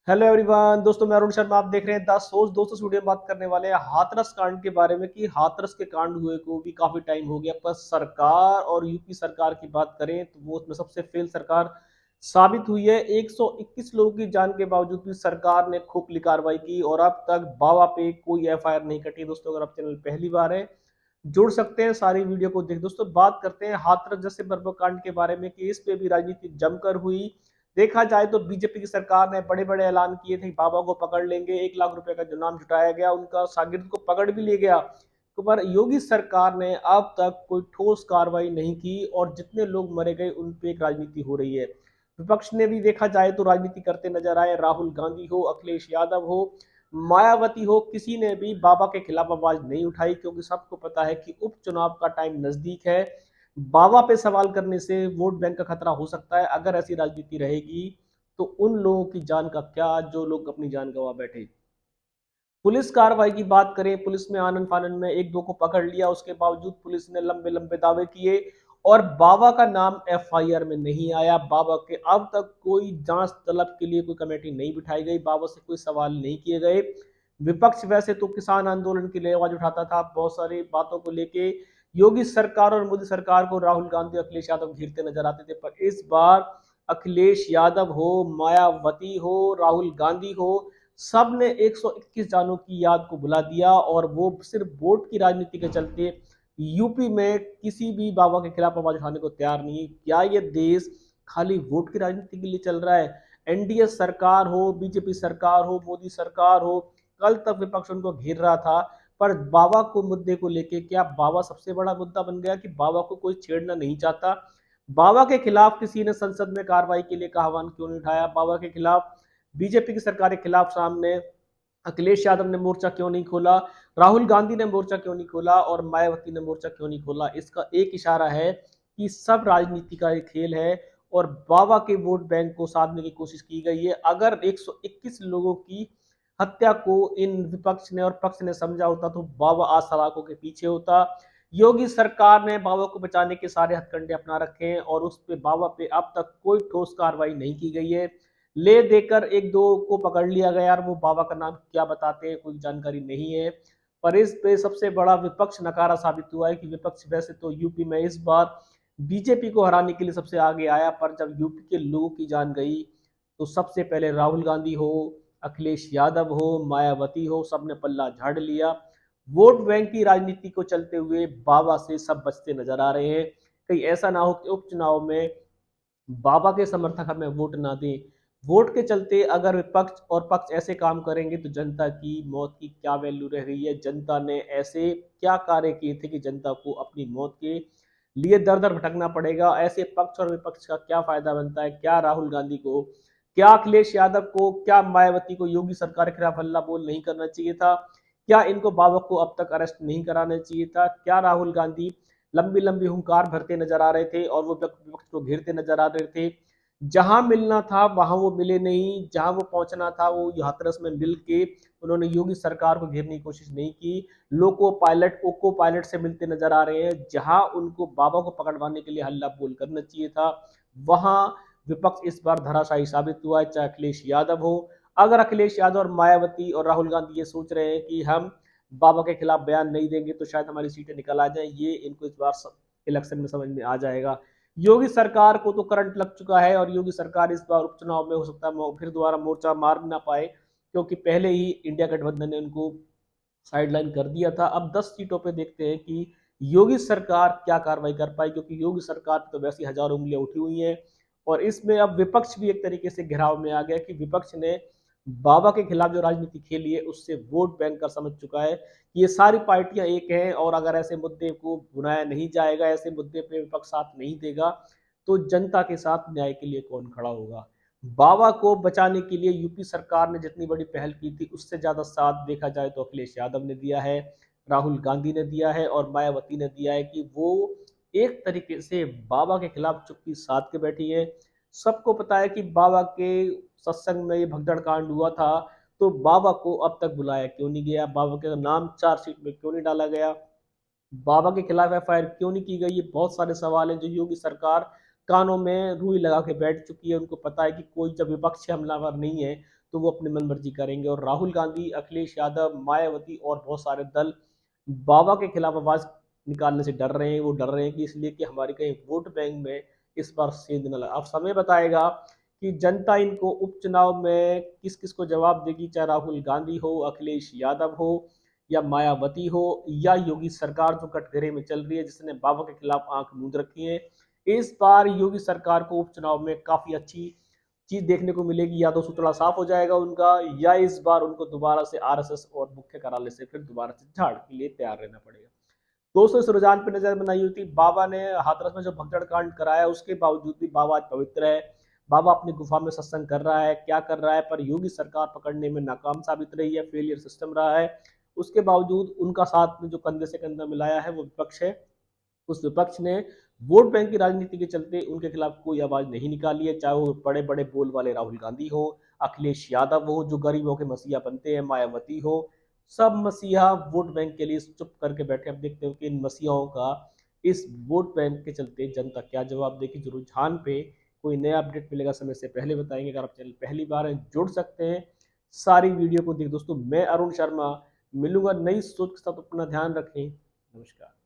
Hello everyone, दोस्तों मैं अरुण शर्मा। आप देख रहे हैं द सोच। दोस्तों वीडियो में बात करने वाले हैं हाथरस कांड के बारे में कि हाथरस के कांड हुए को भी काफी टाइम हो गया, पर सरकार और यूपी सरकार की बात करें तो वो उसमें सबसे फेल सरकार साबित हुई है। 121 लोगों की जान के बावजूद भी सरकार ने खोखली कार्रवाई की और अब तक बाबा पे कोई एफआईआर नहीं कटी। दोस्तों अगर आप चैनल पहली बार है, जुड़ सकते हैं, सारी वीडियो को देख। दोस्तों बात करते हैं हाथरस जैसे बर्बर कांड के बारे में कि इस पे भी राजनीति जमकर हुई। देखा जाए तो बीजेपी की सरकार ने बड़े बड़े ऐलान किए थे कि बाबा को पकड़ लेंगे, 1 लाख रुपए का जो नाम जुटाया गया उनका शागिर्द को पकड़ भी लिया गया। तो पर योगी सरकार ने अब तक कोई ठोस कार्रवाई नहीं की और जितने लोग मरे गए उन पे एक राजनीति हो रही है। विपक्ष ने भी देखा जाए तो राजनीति करते नजर आए। राहुल गांधी हो, अखिलेश यादव हो, मायावती हो, किसी ने भी बाबा के खिलाफ आवाज नहीं उठाई क्योंकि सबको पता है कि उपचुनाव का टाइम नजदीक है। बाबा पे सवाल करने से वोट बैंक का खतरा हो सकता है। अगर ऐसी राजनीति रहेगी तो उन लोगों की जान का क्या जो लोग अपनी जान गंवा बैठे। पुलिस कार्रवाई की बात करें, पुलिस में आनन फानन में एक दो को पकड़ लिया, उसके बावजूद पुलिस ने लंबे लंबे दावे किए और बाबा का नाम एफआईआर में नहीं आया। बाबा के अब तक कोई जांच तलब के लिए कोई कमेटी नहीं बिठाई गई, बाबा से कोई सवाल नहीं किए गए। विपक्ष वैसे तो किसान आंदोलन के लिए आवाज उठाता था, बहुत सारी बातों को लेके योगी सरकार और मोदी सरकार को राहुल गांधी अखिलेश यादव घेरते नजर आते थे, पर इस बार अखिलेश यादव हो, मायावती हो, राहुल गांधी हो, सब ने 121 जानों की याद को भुला दिया और वो सिर्फ वोट की राजनीति के चलते यूपी में किसी भी बाबा के खिलाफ आवाज उठाने को तैयार नहीं है। क्या ये देश खाली वोट की राजनीति के लिए चल रहा है? एनडीए सरकार हो, बीजेपी सरकार हो, मोदी सरकार हो, कल तक विपक्ष उनको घेर रहा था, पर बाबा को मुद्दे को लेके क्या बाबा सबसे बड़ा मुद्दा बन गया कि बाबा को कोई छेड़ना नहीं चाहता? बाबा के खिलाफ किसी ने संसद में कार्रवाई के लिए का आह्वान क्यों नहीं उठाया? बाबा के खिलाफ बीजेपी की सरकार के खिलाफ सामने अखिलेश यादव ने मोर्चा क्यों नहीं खोला? राहुल गांधी ने मोर्चा क्यों नहीं खोला और मायावती ने मोर्चा क्यों नहीं खोला? इसका एक इशारा है कि सब राजनीति का एक खेल है और बाबा के वोट बैंक को साधने की कोशिश की गई है। अगर 121 लोगों की हत्या को इन विपक्ष ने और पक्ष ने समझा होता तो बाबा आज सलाखों के पीछे होता। योगी सरकार ने बाबा को बचाने के सारे हथकंडे अपना रखे हैं और उस पे बाबा पे अब तक कोई ठोस कार्रवाई नहीं की गई है। ले देकर एक दो को पकड़ लिया गया और वो बाबा का नाम क्या बताते हैं कोई जानकारी नहीं है। पर इस पे सबसे बड़ा विपक्ष नकारा साबित हुआ है कि विपक्ष वैसे तो यूपी में इस बार बीजेपी को हराने के लिए सबसे आगे आया, पर जब यूपी के लोगों की जान गई तो सबसे पहले राहुल गांधी हो, अखिलेश यादव हो, मायावती हो, सबने पल्ला झाड़ लिया। वोट बैंक की राजनीति को चलते हुए बाबा से सब बचते नजर आ रहे हैं। कहीं ऐसा ना हो कि उपचुनाव में बाबा के समर्थक हमें वोट ना दें। वोट के चलते अगर विपक्ष और पक्ष ऐसे काम करेंगे तो जनता की मौत की क्या वैल्यू रह गई है? जनता ने ऐसे क्या कार्य किए थे कि जनता को अपनी मौत के लिए दर दर भटकना पड़ेगा? ऐसे पक्ष और विपक्ष का क्या फायदा बनता है? क्या राहुल गांधी को, क्या अखिलेश यादव को, क्या मायावती को योगी सरकार के खिलाफ हल्ला बोल नहीं करना चाहिए था? क्या इनको बाबा को अब तक अरेस्ट नहीं कराना चाहिए था? क्या राहुल गांधी लंबी लंबी हुंकार भरते नजर आ रहे थे और वो विपक्ष को घेरते नजर आ रहे थे? जहां मिलना था वहां वो मिले नहीं, जहां वो पहुंचना था वो हाथरस में मिल के उन्होंने योगी सरकार को घेरने की कोशिश नहीं की। लोको पायलट ओको पायलट से मिलते नजर आ रहे हैं। जहां उनको बाबा को पकड़वाने के लिए हल्ला बोल करना चाहिए था वहां विपक्ष इस बार धराशायी साबित हुआ है, चाहे अखिलेश यादव हो। अगर अखिलेश यादव और मायावती और राहुल गांधी ये सोच रहे हैं कि हम बाबा के खिलाफ बयान नहीं देंगे तो शायद हमारी सीटें निकल आ जाए, ये इनको इस बार इलेक्शन में समझ में आ जाएगा। योगी सरकार को तो करंट लग चुका है और योगी सरकार इस बार उपचुनाव में हो सकता है फिर दोबारा मोर्चा मार भी ना पाए, क्योंकि पहले ही इंडिया गठबंधन ने उनको साइडलाइन कर दिया था। अब 10 सीटों पे देखते हैं कि योगी सरकार क्या कार्रवाई कर पाई, क्योंकि योगी सरकार तो वैसी हजारों उंगलियां उठी हुई हैं और इसमें अब विपक्ष भी एक तरीके से घेराव में आ गया कि विपक्ष ने बाबा के खिलाफ जो राजनीति खेली है उससे वोट बैंक कर समझ चुका है कि ये सारी पार्टियां एक हैं और अगर ऐसे मुद्दे को भुनाया नहीं जाएगा, ऐसे मुद्दे पे विपक्ष साथ नहीं देगा तो जनता के साथ न्याय के लिए कौन खड़ा होगा? बाबा को बचाने के लिए यूपी सरकार ने जितनी बड़ी पहल की थी उससे ज्यादा साथ देखा जाए तो अखिलेश यादव ने दिया है, राहुल गांधी ने दिया है और मायावती ने दिया है कि वो एक तरीके से बाबा के खिलाफ चुप्पी साध के बैठी है। सबको पता है कि बाबा के सत्संग में ये भगदड़ कांड हुआ था, तो बाबा को अब तक बुलाया क्यों नहीं गया? बाबा का नाम चार्जशीट में क्यों नहीं डाला गया? बाबा के खिलाफ एफआईआर क्यों नहीं की गई? ये बहुत सारे सवाल हैं जो योगी सरकार कानों में रुई लगा के बैठ चुकी है। उनको पता है कि कोई जब विपक्ष हमलावर नहीं है तो वो अपनी मनमर्जी करेंगे। और राहुल गांधी, अखिलेश यादव, मायावती और बहुत सारे दल बाबा के खिलाफ आवाज निकालने से डर रहे हैं। वो डर रहे हैं कि इसलिए कि हमारे कहीं वोट बैंक में इस बार सेंध न लगा। अब समय बताएगा कि जनता इनको उपचुनाव में किस किस को जवाब देगी, चाहे राहुल गांधी हो, अखिलेश यादव हो, या मायावती हो, या योगी सरकार जो कटघरे में चल रही है, जिसने बाबा के खिलाफ आंख मूंद रखी है। इस बार योगी सरकार को उपचुनाव में काफी अच्छी चीज देखने को मिलेगी। या तो सुतड़ा साफ हो जाएगा उनका, या इस बार उनको दोबारा से आरएसएस और मुख्य कार्यालय से फिर दोबारा से झाड़ के लिए तैयार रहना पड़ेगा। दोस्तों, इस रुझान पर नजर बनाई हुई थी। बाबा ने हाथरस में जो भगदड़ कांड कराया, उसके बावजूद भी बाबा आज पवित्र है। बाबा अपनी गुफा में सत्संग कर रहा है, क्या कर रहा है, पर योगी सरकार पकड़ने में नाकाम साबित रही है, फेलियर सिस्टम रहा है। उसके बावजूद उनका साथ में जो कंधे से कंधा मिलाया है वो विपक्ष है। उस विपक्ष ने वोट बैंक की राजनीति के चलते उनके खिलाफ कोई आवाज नहीं निकाली है, चाहे वो बड़े बड़े बोल वाले राहुल गांधी हो, अखिलेश यादव हो जो गरीबों के मसीहा बनते हैं, मायावती हो। सब मसीहा वोट बैंक के लिए चुप करके बैठे। अब देखते हो कि इन मसीहाओं का इस वोट बैंक के चलते जनता क्या जवाब देगी। जो रुझान पे कोई नया अपडेट मिलेगा समय से पहले बताएंगे। अगर आप चैनल पहली बार हैं, जुड़ सकते हैं, सारी वीडियो को देख। दोस्तों, मैं अरुण शर्मा मिलूंगा नई सोच के साथ। अपना ध्यान रखें। नमस्कार।